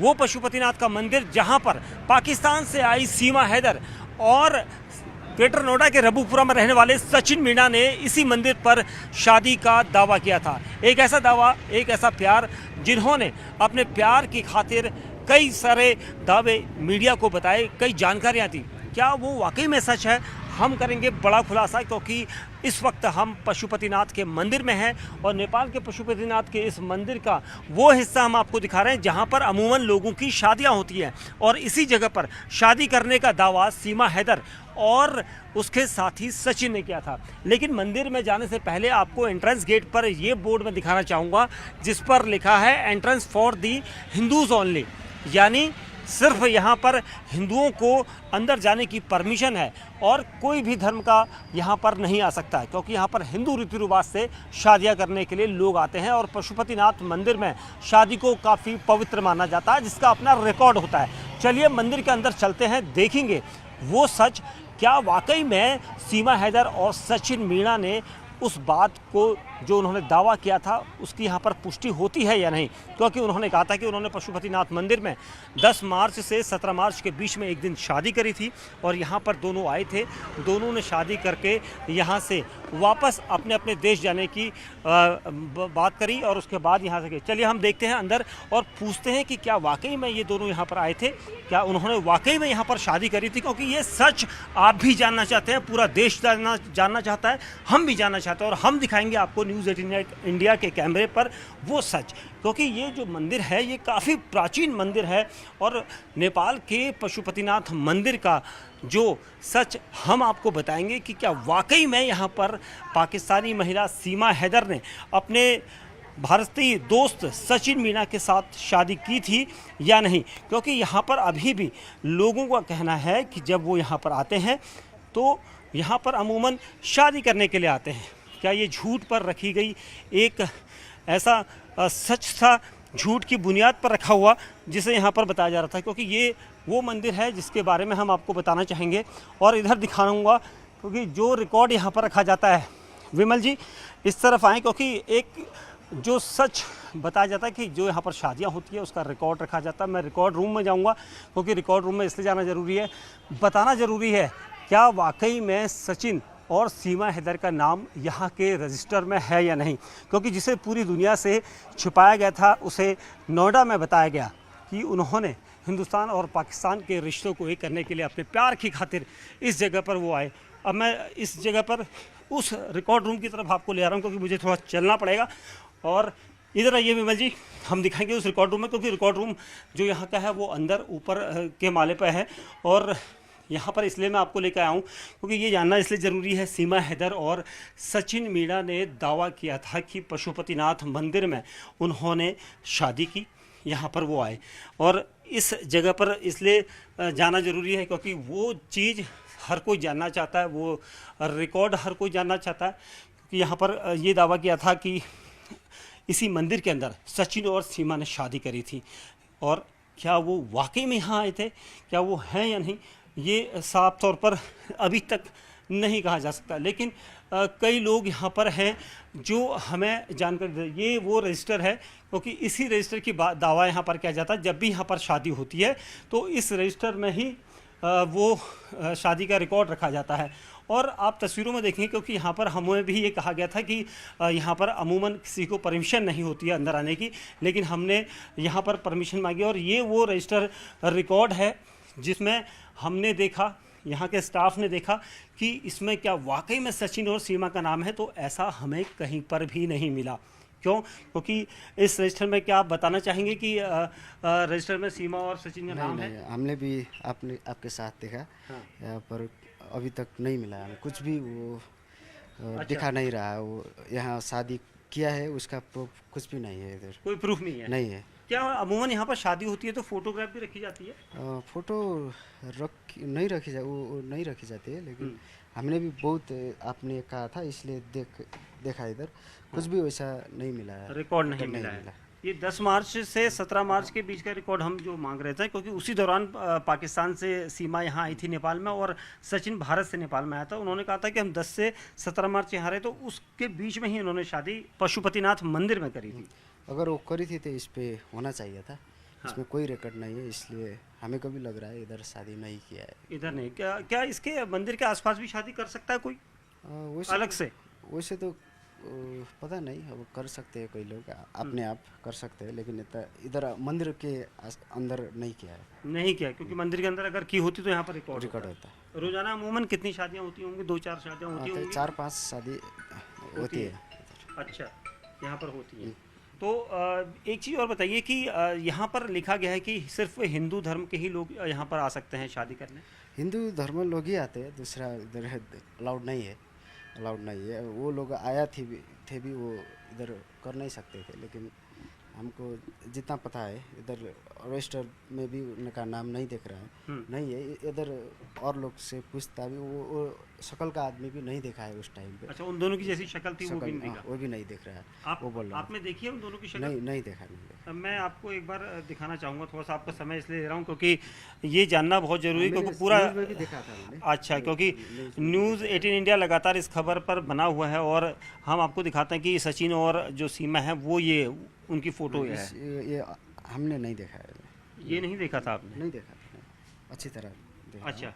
वो पशुपतिनाथ का मंदिर जहां पर पाकिस्तान से आई सीमा हैदर और ग्रेटर नोएडा के रबूपुरा में रहने वाले सचिन मीणा ने इसी मंदिर पर शादी का दावा किया था। एक ऐसा दावा, एक ऐसा प्यार, जिन्होंने अपने प्यार की खातिर कई सारे दावे मीडिया को बताए, कई जानकारियां दी। क्या वो वाकई में सच है? हम करेंगे बड़ा खुलासा, क्योंकि इस वक्त हम पशुपतिनाथ के मंदिर में हैं और नेपाल के पशुपतिनाथ के इस मंदिर का वो हिस्सा हम आपको दिखा रहे हैं जहां पर अमूमन लोगों की शादियां होती हैं। और इसी जगह पर शादी करने का दावा सीमा हैदर और उसके साथी सचिन ने किया था। लेकिन मंदिर में जाने से पहले आपको एंट्रेंस गेट पर ये बोर्ड में दिखाना चाहूँगा जिस पर लिखा है entrance for the Hindus only, यानी सिर्फ यहाँ पर हिंदुओं को अंदर जाने की परमिशन है और कोई भी धर्म का यहाँ पर नहीं आ सकता है, क्योंकि यहाँ पर हिंदू रीति रिवाज से शादियाँ करने के लिए लोग आते हैं। और पशुपतिनाथ मंदिर में शादी को काफ़ी पवित्र माना जाता है, जिसका अपना रिकॉर्ड होता है। चलिए मंदिर के अंदर चलते हैं, देखेंगे वो सच, क्या वाकई में सीमा हैदर और सचिन मीणा ने उस बात को जो उन्होंने दावा किया था उसकी यहाँ पर पुष्टि होती है या नहीं। क्योंकि उन्होंने कहा था कि उन्होंने पशुपतिनाथ मंदिर में 10 मार्च से 17 मार्च के बीच में एक दिन शादी करी थी और यहाँ पर दोनों आए थे। दोनों ने शादी करके यहाँ से वापस अपने अपने देश जाने की बात करी और उसके बाद यहाँ से गए। चलिए हम देखते हैं अंदर और पूछते हैं कि क्या वाकई में ये दोनों यहाँ पर आए थे, क्या उन्होंने वाकई में यहाँ पर शादी करी थी। क्योंकि ये सच आप भी जानना चाहते हैं, पूरा देश जानना चाहता है, हम भी जानना चाहते हैं और हम दिखाएंगे आपको न्यूज़ 18 इंडिया के कैमरे पर वो सच। क्योंकि ये जो मंदिर है ये काफ़ी प्राचीन मंदिर है और नेपाल के पशुपतिनाथ मंदिर का जो सच हम आपको बताएंगे कि क्या वाकई में यहाँ पर पाकिस्तानी महिला सीमा हैदर ने अपने भारतीय दोस्त सचिन मीणा के साथ शादी की थी या नहीं। क्योंकि यहाँ पर अभी भी लोगों का कहना है कि जब वो यहाँ पर आते हैं तो यहाँ पर अमूमन शादी करने के लिए आते हैं। क्या ये झूठ पर रखी गई एक ऐसा सच था, झूठ की बुनियाद पर रखा हुआ, जिसे यहाँ पर बताया जा रहा था। क्योंकि ये वो मंदिर है जिसके बारे में हम आपको बताना चाहेंगे और इधर दिखाऊंगा, क्योंकि जो रिकॉर्ड यहाँ पर रखा जाता है, विमल जी इस तरफ आएँ, क्योंकि एक जो सच बताया जाता है कि जो यहाँ पर शादियाँ होती है उसका रिकॉर्ड रखा जाता है। मैं रिकॉर्ड रूम में जाऊँगा क्योंकि रिकॉर्ड रूम में इसलिए जाना ज़रूरी है, बताना ज़रूरी है क्या वाकई में सचिन और सीमा हैदर का नाम यहाँ के रजिस्टर में है या नहीं। क्योंकि जिसे पूरी दुनिया से छुपाया गया था उसे नोएडा में बताया गया कि उन्होंने हिंदुस्तान और पाकिस्तान के रिश्तों को एक करने के लिए अपने प्यार की खातिर इस जगह पर वो आए। अब मैं इस जगह पर उस रिकॉर्ड रूम की तरफ आपको ले आ रहा हूँ क्योंकि मुझे थोड़ा चलना पड़ेगा। और इधर आइए विमल जी, हम दिखाएंगे उस रिकॉर्ड रूम में, क्योंकि रिकॉर्ड रूम जो यहाँ का है वो अंदर ऊपर के माले पर है। और यहाँ पर इसलिए मैं आपको लेकर आया हूँ क्योंकि ये जानना इसलिए ज़रूरी है, सीमा हैदर और सचिन मीणा ने दावा किया था कि पशुपतिनाथ मंदिर में उन्होंने शादी की, यहाँ पर वो आए। और इस जगह पर इसलिए जाना ज़रूरी है क्योंकि वो चीज़ हर कोई जानना चाहता है, वो रिकॉर्ड हर कोई जानना चाहता है। क्योंकि यहाँ पर ये दावा किया था कि इसी मंदिर के अंदर सचिन और सीमा ने शादी करी थी। और क्या वो वाकई में यहाँ आए थे, क्या वो हैं या नहीं, ये साफ तौर पर अभी तक नहीं कहा जा सकता। लेकिन कई लोग यहाँ पर हैं जो हमें जानकारी दे। ये वो रजिस्टर है क्योंकि इसी रजिस्टर की दावा यहाँ पर किया जाता है। जब भी यहाँ पर शादी होती है तो इस रजिस्टर में ही वो शादी का रिकॉर्ड रखा जाता है। और आप तस्वीरों में देखेंगे क्योंकि यहाँ पर हमें भी ये कहा गया था कि यहाँ पर अमूमन किसी को परमिशन नहीं होती है अंदर आने की, लेकिन हमने यहाँ पर परमिशन मांगी और ये वो रजिस्टर रिकॉर्ड है जिसमें हमने देखा, यहाँ के स्टाफ ने देखा कि इसमें क्या वाकई में सचिन और सीमा का नाम है। तो ऐसा हमें कहीं पर भी नहीं मिला। क्यों? क्योंकि इस रजिस्टर में क्या आप बताना चाहेंगे कि रजिस्टर में सीमा और सचिन का नाम है? हमने भी आपके साथ देखा। हाँ। पर अभी तक नहीं मिला हमें कुछ भी, वो दिखा नहीं रहा। वो यहाँ शादी किया है उसका प्रूफ कुछ भी नहीं है, इधर कोई प्रूफ नहीं है। नहीं है। क्या अमूमन यहाँ पर शादी होती है तो फोटोग्राफ भी रखी जाती है? फोटो नहीं रखी जाती है, लेकिन हमने भी बहुत आपने कहा था इसलिए देखा इधर कुछ भी वैसा नहीं मिला है, रिकॉर्ड नहीं मिला है। ये 10 मार्च से 17 मार्च के बीच का रिकॉर्ड हम जो मांग रहे थे, क्योंकि उसी दौरान पाकिस्तान से सीमा यहाँ आई थी नेपाल में और सचिन भारत से नेपाल में आया था। उन्होंने कहा था कि हम 10 से 17 मार्च यहाँ रहे, तो उसके बीच में ही उन्होंने शादी पशुपतिनाथ मंदिर में करी थी। अगर वो करी थी तो इस पे होना चाहिए था, इसमें कोई रिकॉर्ड नहीं है, इसलिए हमें कभी लग रहा है इधर शादी नहीं किया है। इधर नहीं, क्या क्या इसके मंदिर के आसपास भी शादी कर सकता है कोई अलग से? वैसे तो पता नहीं, अब कर सकते हैं कोई लोग अपने आप कर सकते हैं, लेकिन इधर मंदिर के अंदर नहीं किया है। नहीं किया, क्योंकि मंदिर के अंदर अगर की होती तो यहाँ पर रिकॉर्ड होता है। रोजाना अमूमन कितनी शादियाँ होती होंगी? 2-4 शादियाँ होती होंगी? 4-5 शादी होती है। अच्छा, यहाँ पर होती है। तो एक चीज़ और बताइए कि यहाँ पर लिखा गया है कि सिर्फ हिंदू धर्म के ही लोग यहाँ पर आ सकते हैं शादी करने। हिंदू धर्म लोग ही आते हैं, दूसरा इधर अलाउड नहीं है, अलाउड नहीं है। वो लोग आया थे भी वो इधर कर नहीं सकते थे, लेकिन हमको जितना पता है इधर रजिस्टर में भी उनका नाम नहीं दिख रहा है, नहीं है। इधर और लोग से पूछता भी वो शक्ल का आदमी भी नहीं देखा है उस टाइम पे। अच्छा, उन दोनों की जैसी शक्ल थी वो भी नहीं दिखा? वो भी नहीं दिख रहा है। वो बोल रहा है आपने देखी है उन दोनों की शक्ल? नहीं देखा। मैं आपको एक बार दिखाना चाहूँगा, थोड़ा सा आपका समय इसलिए दे रहा हूँ क्योंकि ये जानना बहुत जरूरी है, क्योंकि पूरा भी देखा था मैंने। अच्छा, क्योंकि न्यूज़ 18 इंडिया लगातार इस खबर पर बना हुआ है और हम आपको दिखाते हैं कि सचिन और जो सीमा है वो ये उनकी फ़ोटो है। ये हमने नहीं देखा है। ये नहीं देखा था आपने? नहीं देखा था अच्छी तरह देखा। अच्छा,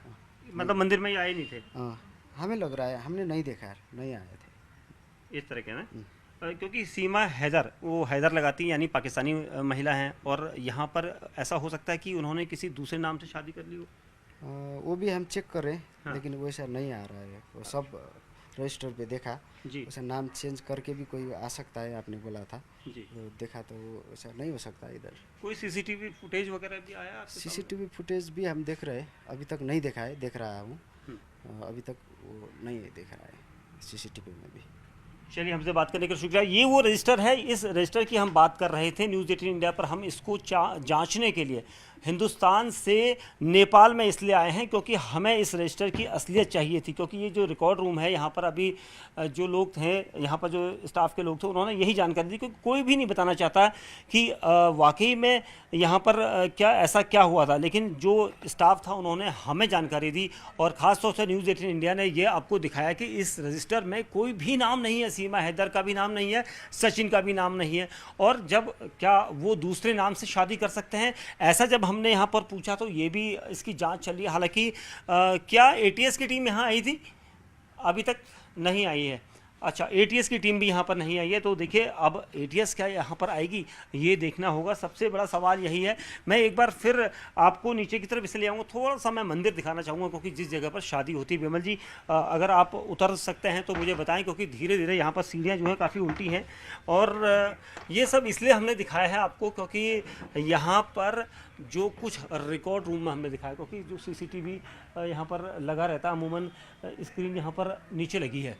मतलब मंदिर में ये आए नहीं थे? हाँ, हमें लग रहा है हमने नहीं देखा, नहीं आए थे इस तरह के ना। क्योंकि सीमा हैदर, वो हैदर लगाती यानी पाकिस्तानी महिला हैं, और यहाँ पर ऐसा हो सकता है कि उन्होंने किसी दूसरे नाम से शादी कर ली हो। वो भी हम चेक कर रहे हैं। हाँ। लेकिन वैसा नहीं आ रहा है, वो सब रजिस्टर पे देखा जी। वैसा नाम चेंज करके भी कोई आ सकता है, आपने बोला था जी। तो देखा तो वैसा नहीं हो सकता। इधर कोई सीसीटीवी फुटेज वगैरह भी आया? सीसीटीवी फुटेज भी हम देख रहे हैं, अभी तक नहीं देखा है, देख रहा हूँ। अभी तक वो नहीं देख रहा है सीसीटीवी में भी। चलिए, हमसे बात करने का शुक्रिया। ये वो रजिस्टर है, इस रजिस्टर की हम बात कर रहे थे न्यूज़ 18 इंडिया पर। हम इसको जांचने के लिए हिंदुस्तान से नेपाल में इसलिए आए हैं क्योंकि हमें इस रजिस्टर की असलियत चाहिए थी, क्योंकि ये जो रिकॉर्ड रूम है यहाँ पर अभी जो लोग थे, यहाँ पर जो स्टाफ के लोग थे, उन्होंने यही जानकारी दी, क्योंकि कोई भी नहीं बताना चाहता कि वाकई में यहाँ पर क्या हुआ था। लेकिन जो स्टाफ था उन्होंने हमें जानकारी दी, और ख़ास तौर से न्यूज़ 18 इंडिया ने ये आपको दिखाया कि इस रजिस्टर में कोई भी नाम नहीं है, सीमा हैदर का भी नाम नहीं है, सचिन का भी नाम नहीं है। और जब क्या वो दूसरे नाम से शादी कर सकते हैं, ऐसा जब हमने यहाँ पर पूछा तो ये भी इसकी जांच चल रही है। हालांकि क्या एटीएस की टीम यहाँ आई थी? अभी तक नहीं आई है। अच्छा, एटीएस की टीम भी यहाँ पर नहीं आई है। तो देखिए, अब एटीएस क्या यहाँ पर आएगी ये देखना होगा। सबसे बड़ा सवाल यही है। मैं एक बार फिर आपको नीचे की तरफ इसलिए आऊँगा, थोड़ा सा मैं मंदिर दिखाना चाहूँगा, क्योंकि जिस जगह पर शादी होती है, विमल जी अगर आप उतर सकते हैं तो मुझे बताएं, क्योंकि धीरे धीरे यहाँ पर सीढ़ियाँ जो हैं काफ़ी उल्टी हैं। और ये सब इसलिए हमने दिखाया है आपको क्योंकि यहाँ पर जो कुछ रिकॉर्ड रूम में हमने दिखाया, क्योंकि जो सीसीटीवी यहाँ पर लगा रहता है, अमूमन स्क्रीन यहाँ पर नीचे लगी है,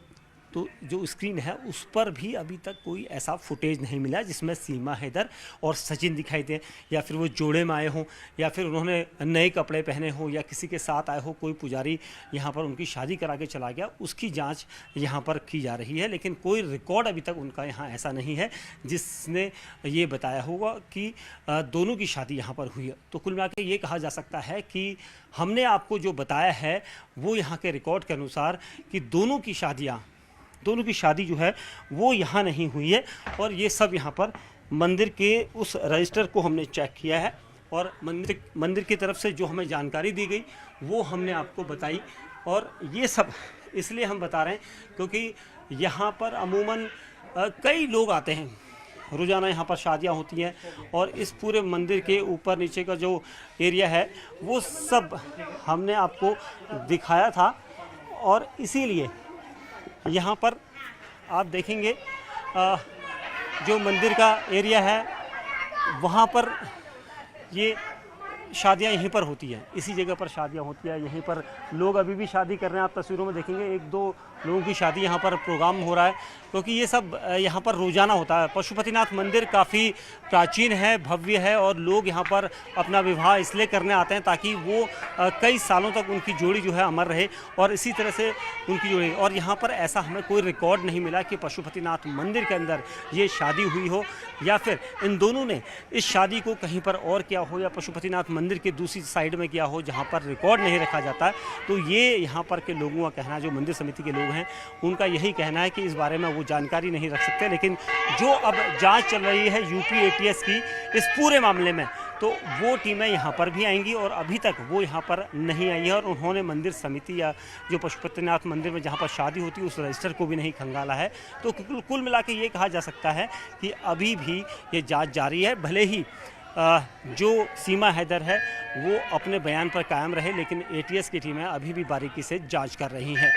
तो जो स्क्रीन है उस पर भी अभी तक कोई ऐसा फुटेज नहीं मिला जिसमें सीमा हैदर और सचिन दिखाई दे, या फिर वो जोड़े में आए हों, या फिर उन्होंने नए कपड़े पहने हों, या किसी के साथ आए हो, कोई पुजारी यहाँ पर उनकी शादी करा के चला गया, उसकी जांच यहाँ पर की जा रही है। लेकिन कोई रिकॉर्ड अभी तक उनका यहाँ ऐसा नहीं है जिसने ये बताया होगा कि दोनों की शादी यहाँ पर हुई है। तो कुल मिला के ये कहा जा सकता है कि हमने आपको जो बताया है वो यहाँ के रिकॉर्ड के अनुसार कि दोनों की शादी जो है वो यहाँ नहीं हुई है। और ये सब यहाँ पर मंदिर के उस रजिस्टर को हमने चेक किया है, और मंदिर की तरफ से जो हमें जानकारी दी गई वो हमने आपको बताई। और ये सब इसलिए हम बता रहे हैं क्योंकि यहाँ पर अमूमन कई लोग आते हैं, रोज़ाना यहाँ पर शादियाँ होती हैं, और इस पूरे मंदिर के ऊपर नीचे का जो एरिया है वो सब हमने आपको दिखाया था। और इसीलिए यहाँ पर आप देखेंगे जो मंदिर का एरिया है वहाँ पर ये शादियाँ यहीं पर होती हैं, इसी जगह पर शादियाँ होती हैं। यहीं पर लोग अभी भी शादी कर रहे हैं, आप तस्वीरों में देखेंगे 1-2 लोगों की शादी यहाँ पर प्रोग्राम हो रहा है, क्योंकि ये सब यहाँ पर रोज़ाना होता है। पशुपतिनाथ मंदिर काफ़ी प्राचीन है, भव्य है, और लोग यहाँ पर अपना विवाह इसलिए करने आते हैं ताकि वो कई सालों तक उनकी जोड़ी जो है अमर रहे, और इसी तरह से उनकी जोड़ी। और यहाँ पर ऐसा हमें कोई रिकॉर्ड नहीं मिला कि पशुपतिनाथ मंदिर के अंदर ये शादी हुई हो, या फिर इन दोनों ने इस शादी को कहीं पर और किया हो, या पशुपतिनाथ मंदिर के दूसरी साइड में किया हो जहाँ पर रिकॉर्ड नहीं रखा जाता है। तो ये यहाँ पर के लोगों का कहना, जो मंदिर समिति के लोग हैं, उनका यही कहना है कि इस बारे में वो जानकारी नहीं रख सकते। लेकिन जो अब जांच चल रही है यूपी एटीएस की इस पूरे मामले में, तो वो टीमें यहाँ पर भी आएंगी और अभी तक वो यहाँ पर नहीं आई है और उन्होंने मंदिर समिति या जो पशुपतिनाथ मंदिर में जहाँ पर शादी होती है उस रजिस्टर को भी नहीं खंगाला है। तो कुल मिला के ये कहा जा सकता है कि अभी भी ये जांच जारी है। भले ही जो सीमा हैदर है वो अपने बयान पर कायम रहे, लेकिन एटीएस की टीमें अभी भी बारीकी से जांच कर रही हैं।